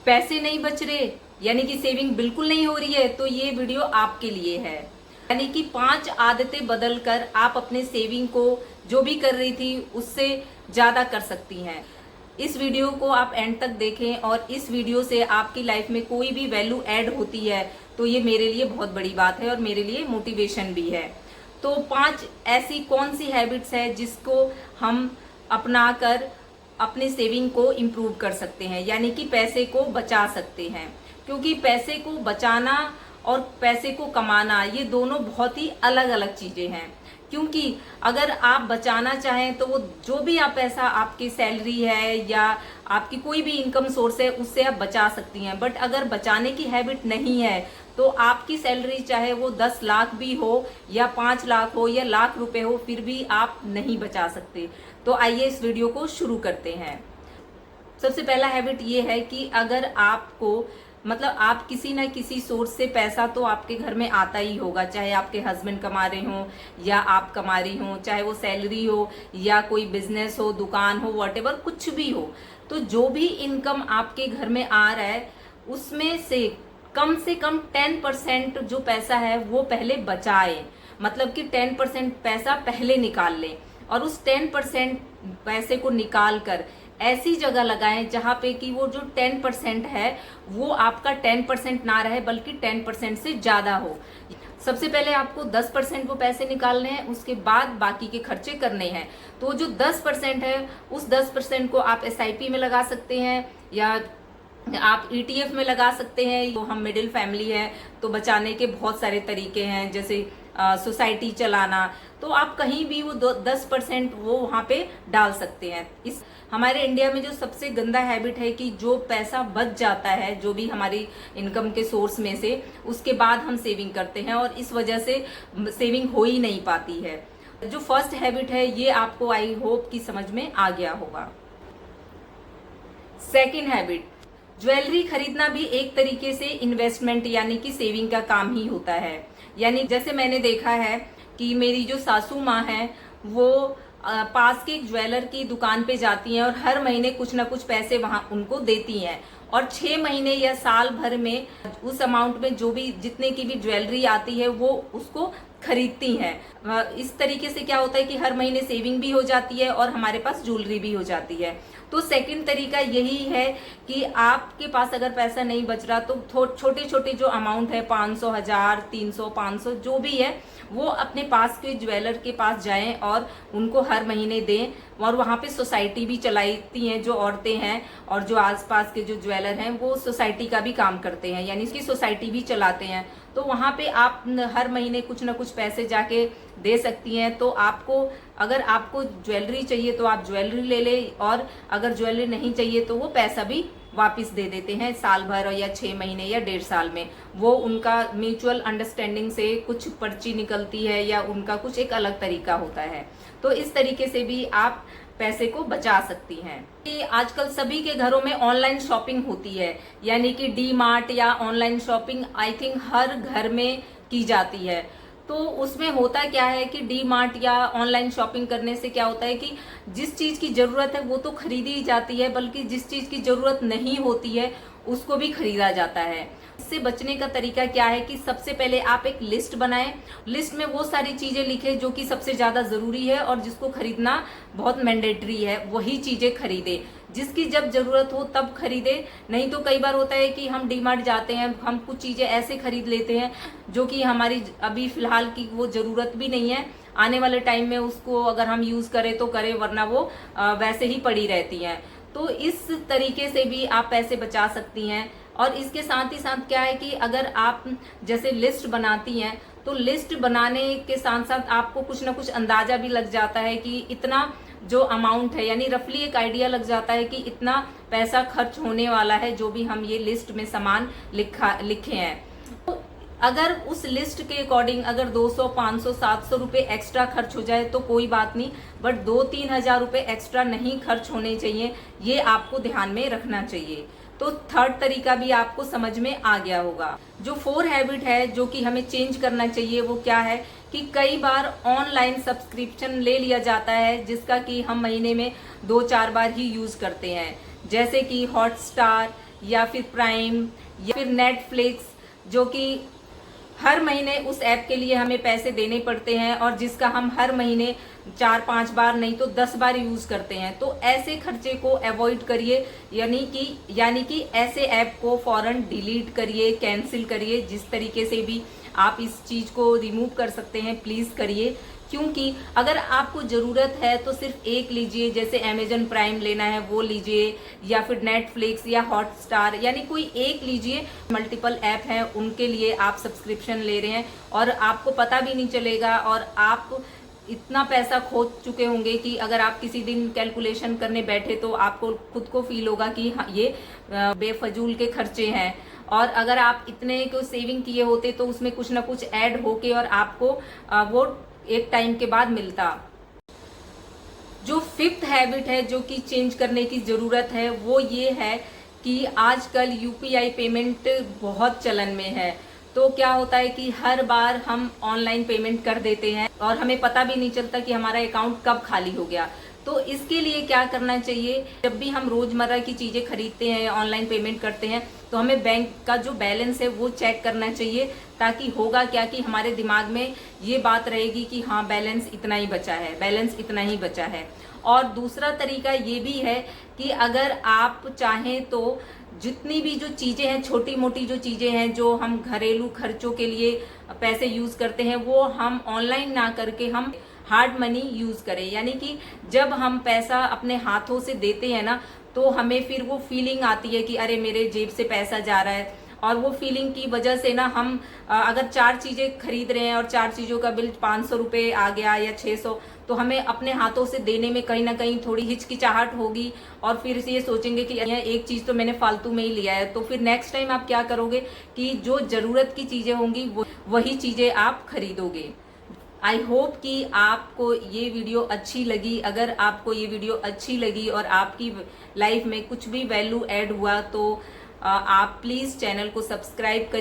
पैसे नहीं बच रहे यानी कि सेविंग बिल्कुल नहीं हो रही है, तो ये वीडियो आपके लिए है। यानी कि 5 आदतें बदलकर आप अपने सेविंग को जो भी कर रही थी उससे ज्यादा कर सकती हैं। इस वीडियो को आप एंड तक देखें और इस वीडियो से आपकी लाइफ में कोई भी वैल्यू ऐड होती है तो ये मेरे लिए बहुत बड़ी बात है और मेरे लिए मोटिवेशन भी है। तो 5 ऐसी कौन सी हैबिट्स है जिसको हम अपनाकर अपने सेविंग को इम्प्रूव कर सकते हैं, यानी कि पैसे को बचा सकते हैं। क्योंकि पैसे को बचाना और पैसे को कमाना ये दोनों बहुत ही अलग अलग चीजें हैं। क्योंकि अगर आप बचाना चाहें तो वो जो भी आप पैसा, आपकी सैलरी है या आपकी कोई भी इनकम सोर्स है, उससे आप बचा सकती हैं। बट अगर बचाने की हैबिट नहीं है तो आपकी सैलरी चाहे वो 10 लाख भी हो या 5 लाख हो या लाख रुपए हो, फिर भी आप नहीं बचा सकते। तो आइए इस वीडियो को शुरू करते हैं। सबसे पहला हैबिट ये है कि अगर आपको आप किसी ना किसी सोर्स से पैसा तो आपके घर में आता ही होगा, चाहे आपके हस्बैंड कमा रहे हो या आप कमा रही हो, चाहे वो सैलरी हो या कोई बिजनेस हो, दुकान हो, व्हाटएवर कुछ भी हो। तो जो भी इनकम आपके घर में आ रहा है उसमें से कम 10% जो पैसा है वो पहले बचाए, मतलब कि 10% पैसा पहले निकाल लें और उस 10% पैसे को निकाल कर ऐसी जगह लगाएं जहां पे कि वो जो 10% है वो आपका 10% ना रहे बल्कि 10% से ज्यादा हो। सबसे पहले आपको 10% वो पैसे निकालने हैं, उसके बाद बाकी के खर्चे करने हैं। तो जो 10% है उस 10% को आप SIP में लगा सकते हैं या आप ETF में लगा सकते हैं। तो हम मिडिल फैमिली है तो बचाने के बहुत सारे तरीके हैं, जैसे सोसाइटी चलाना। तो आप कहीं भी वो 10% वो वहां पे डाल सकते हैं। इस हमारे इंडिया में जो सबसे गंदा हैबिट है कि जो पैसा बच जाता है जो भी हमारी इनकम के सोर्स में से, उसके बाद हम सेविंग करते हैं और इस वजह से सेविंग हो ही नहीं पाती है। जो फर्स्ट हैबिट है ये आपको आई होप कि समझ में आ गया होगा। सेकेंड हैबिट, ज्वेलरी खरीदना भी एक तरीके से इन्वेस्टमेंट यानी कि सेविंग का काम ही होता है। यानी जैसे मैंने देखा है कि मेरी जो सासू माँ है वो पास के ज्वेलर की दुकान पे जाती हैं और हर महीने कुछ ना कुछ पैसे वहां उनको देती हैं और 6 महीने या साल भर में उस अमाउंट में जो भी जितने की भी ज्वेलरी आती है वो उसको खरीदती हैं। इस तरीके से क्या होता है कि हर महीने सेविंग भी हो जाती है और हमारे पास ज्वेलरी भी हो जाती है। तो सेकंड तरीका यही है कि आपके पास अगर पैसा नहीं बच रहा तो छोटे छोटे जो अमाउंट है 500, 1000, 300, 500 जो भी है वो अपने पास के ज्वेलर के पास जाएं और उनको हर महीने दें। और वहां पे सोसाइटी भी चलाती हैं जो औरतें हैं और जो आसपास के जो ज्वेलर हैं वो सोसाइटी का भी काम करते हैं, यानी इसकी सोसाइटी भी चलाते हैं। तो वहां पे आप हर महीने कुछ ना कुछ पैसे जाके दे सकती हैं। तो अगर आपको ज्वेलरी चाहिए तो आप ज्वेलरी ले ले और अगर ज्वेलरी नहीं चाहिए तो वो पैसा भी वापस दे देते हैं साल भर या 6 महीने या 1.5 साल में। वो उनका म्यूचुअल अंडरस्टैंडिंग से कुछ पर्ची निकलती है या उनका कुछ एक अलग तरीका होता है। तो इस तरीके से भी आप पैसे को बचा सकती हैं। कि आजकल सभी के घरों में ऑनलाइन शॉपिंग होती है, यानी कि DMart या ऑनलाइन शॉपिंग आई थिंक हर घर में की जाती है। तो उसमें होता क्या है कि DMart या ऑनलाइन शॉपिंग करने से क्या होता है कि जिस चीज की जरूरत है वो तो खरीदी ही जाती है, बल्कि जिस चीज की जरूरत नहीं होती है उसको भी खरीदा जाता है। इससे बचने का तरीका क्या है कि सबसे पहले आप एक लिस्ट बनाएं। लिस्ट में वो सारी चीजें लिखें जो कि सबसे ज्यादा जरूरी है और जिसको खरीदना बहुत मैंडेटरी है, वही चीजें खरीदे। जिसकी जब जरूरत हो तब खरीदे। नहीं तो कई बार होता है कि हम DMart जाते हैं, हम कुछ चीजें ऐसे खरीद लेते हैं जो कि हमारी अभी फिलहाल की वो जरूरत भी नहीं है, आने वाले टाइम में उसको अगर हम यूज करें तो करें, वरना वो वैसे ही पड़ी रहती हैं। तो इस तरीके से भी आप पैसे बचा सकती हैं। और इसके साथ ही साथ क्या है कि अगर आप जैसे लिस्ट बनाती हैं तो लिस्ट बनाने के साथ साथ आपको कुछ ना कुछ अंदाजा भी लग जाता है कि इतना जो अमाउंट है, यानी रफली एक आइडिया लग जाता है कि इतना पैसा खर्च होने वाला है जो भी हम ये लिस्ट में सामान लिखे हैं। तो अगर उस लिस्ट के अकॉर्डिंग अगर 200, 500, 700 रुपए एक्स्ट्रा खर्च हो जाए तो कोई बात नहीं, बट 2-3 हजार रुपए एक्स्ट्रा नहीं खर्च होने चाहिए, ये आपको ध्यान में रखना चाहिए। तो थर्ड तरीका भी आपको समझ में आ गया होगा। जो 4 हैबिट है जो कि हमें चेंज करना चाहिए वो क्या है कि कई बार ऑनलाइन सब्सक्रिप्शन ले लिया जाता है जिसका कि हम महीने में 2-4 बार ही यूज करते हैं, जैसे कि हॉटस्टार या फिर प्राइम या फिर नेटफ्लिक्स, जो कि हर महीने उस ऐप के लिए हमें पैसे देने पड़ते हैं और जिसका हम हर महीने 4-5 बार नहीं तो 10 बार यूज करते हैं। तो ऐसे खर्चे को अवॉइड करिए, यानी कि ऐसे ऐप को फौरन डिलीट करिए, कैंसिल करिए। जिस तरीके से भी आप इस चीज को रिमूव कर सकते हैं प्लीज करिए, क्योंकि अगर आपको जरूरत है तो सिर्फ एक लीजिए, जैसे अमेजन प्राइम लेना है वो लीजिए, या फिर नेटफ्लिक्स या हॉटस्टार, यानी कोई एक लीजिए। मल्टीपल ऐप हैं उनके लिए आप सब्सक्रिप्शन ले रहे हैं और आपको पता भी नहीं चलेगा, और आप इतना पैसा खो चुके होंगे कि अगर आप किसी दिन कैलकुलेशन करने बैठे तो आपको खुद को फील होगा कि हाँ, ये बेफजूल के खर्चे हैं। और अगर आप इतने को सेविंग किए होते तो उसमें कुछ ना कुछ ऐड होके और आपको वो एक टाइम के बाद मिलता। जो फिफ्थ हैबिट है जो कि चेंज करने की जरूरत है वो ये है कि आजकल यूपीआई पेमेंट बहुत चलन में है। तो क्या होता है कि हर बार हम ऑनलाइन पेमेंट कर देते हैं और हमें पता भी नहीं चलता कि हमारा अकाउंट कब खाली हो गया। तो इसके लिए क्या करना चाहिए, जब भी हम रोजमर्रा की चीजें खरीदते हैं, ऑनलाइन पेमेंट करते हैं, तो हमें बैंक का जो बैलेंस है वो चेक करना चाहिए, ताकि होगा क्या कि हमारे दिमाग में ये बात रहेगी कि हाँ बैलेंस इतना ही बचा है, बैलेंस इतना ही बचा है। और दूसरा तरीका ये भी है कि अगर आप चाहें तो जितनी भी जो चीजें हैं, छोटी मोटी जो चीजें हैं जो हम घरेलू खर्चों के लिए पैसे यूज करते हैं, वो हम ऑनलाइन ना करके हम हार्ड मनी यूज करें। यानी कि जब हम पैसा अपने हाथों से देते हैं ना, तो हमें फिर वो फीलिंग आती है कि अरे मेरे जेब से पैसा जा रहा है, और वो फीलिंग की वजह से ना हम अगर 4 चीजें खरीद रहे हैं और 4 चीजों का बिल 500 रुपये आ गया या 600, तो हमें अपने हाथों से देने में कहीं ना कहीं थोड़ी हिचकिचाहट होगी, और फिर ये सोचेंगे कि एक चीज तो मैंने फालतू में ही लिया है। तो फिर नेक्स्ट टाइम आप क्या करोगे कि जो जरूरत की चीजें होंगी वही चीजें आप खरीदोगे। आई होप कि आपको ये वीडियो अच्छी लगी। अगर आपको ये वीडियो अच्छी लगी और आपकी लाइफ में कुछ भी वैल्यू ऐड हुआ तो आप प्लीज चैनल को सब्सक्राइब करिए।